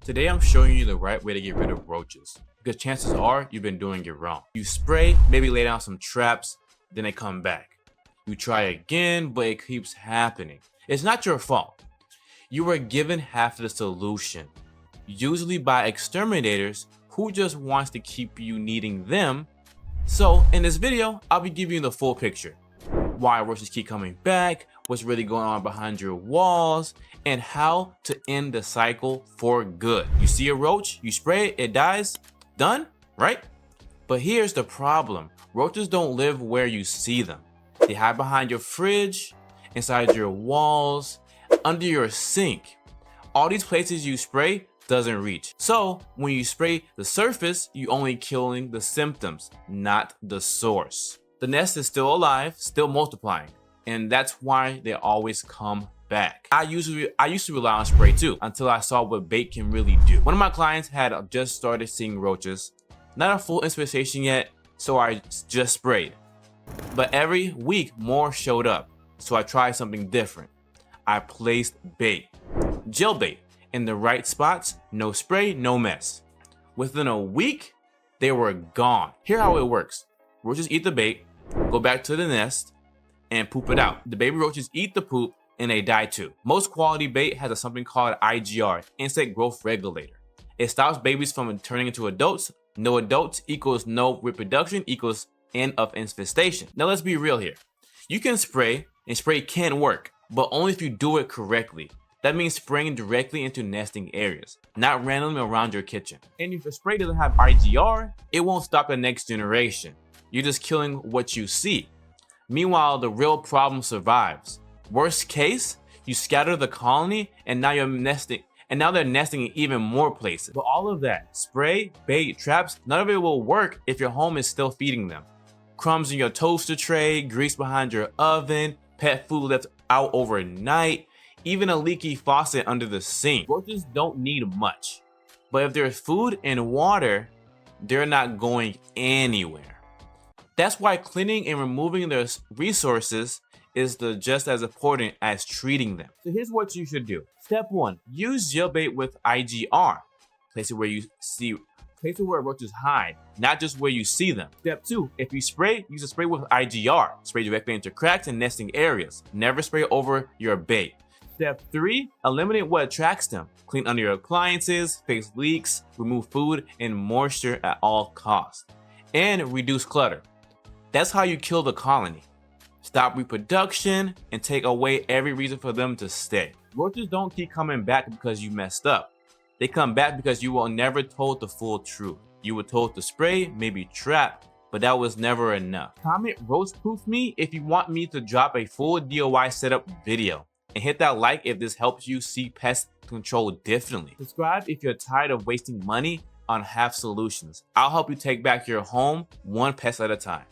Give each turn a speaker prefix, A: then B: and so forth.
A: Today I'm showing you the right way to get rid of roaches, because chances are you've been doing it wrong. You spray, maybe lay down some traps, then they come back. You try again, but it keeps happening. It's not your fault. You were given half of the solution, usually by exterminators who just wants to keep you needing them. So in this video, I'll be giving you the full picture. Why roaches keep coming back, what's really going on behind your walls, and how to end the cycle for good. You see a roach, you spray it, it dies, done, right? But here's the problem. Roaches don't live where you see them. They hide behind your fridge, inside your walls, under your sink. All these places you spray doesn't reach. So when you spray the surface, you only killing the symptoms, not the source. The nest is still alive, still multiplying, and that's why they always come back. I used to rely on spray too, until I saw what bait can really do. One of my clients had just started seeing roaches, not a full infestation yet, so I just sprayed. But every week more showed up, so I tried something different. I placed bait, gel bait, in the right spots, no spray, no mess. Within a week, they were gone. Here's how it works. Roaches eat the bait, go back to the nest, and poop it out. The baby roaches eat the poop and they die too. Most quality bait has something called IGR, insect growth regulator. It stops babies from turning into adults. No adults equals no reproduction equals end of infestation. Now let's be real here. You can spray, and spray can work, but only if you do it correctly. That means spraying directly into nesting areas, not randomly around your kitchen. And if your spray doesn't have IGR, it won't stop the next generation. You're just killing what you see. Meanwhile, the real problem survives. Worst case, you scatter the colony and now you're nesting, and now they're nesting in even more places. But all of that, spray, bait, traps, none of it will work if your home is still feeding them. Crumbs in your toaster tray, grease behind your oven, pet food left out overnight, even a leaky faucet under the sink. Roaches don't need much, but if there's food and water, they're not going anywhere. That's why cleaning and removing their resources is just as important as treating them. So here's what you should do. Step 1, use gel bait with IGR. Place it where roaches hide, not just where you see them. Step 2, if you spray, use a spray with IGR. Spray directly into cracks and nesting areas. Never spray over your bait. Step 3, eliminate what attracts them. Clean under your appliances, fix leaks, remove food and moisture at all costs. And reduce clutter. That's how you kill the colony. Stop reproduction and take away every reason for them to stay. Roaches don't keep coming back because you messed up. They come back because you were never told the full truth. You were told to spray, maybe trap, but that was never enough. Comment roach proof me if you want me to drop a full DIY setup video. And hit that like if this helps you see pest control differently. Subscribe if you're tired of wasting money on half solutions. I'll help you take back your home one pest at a time.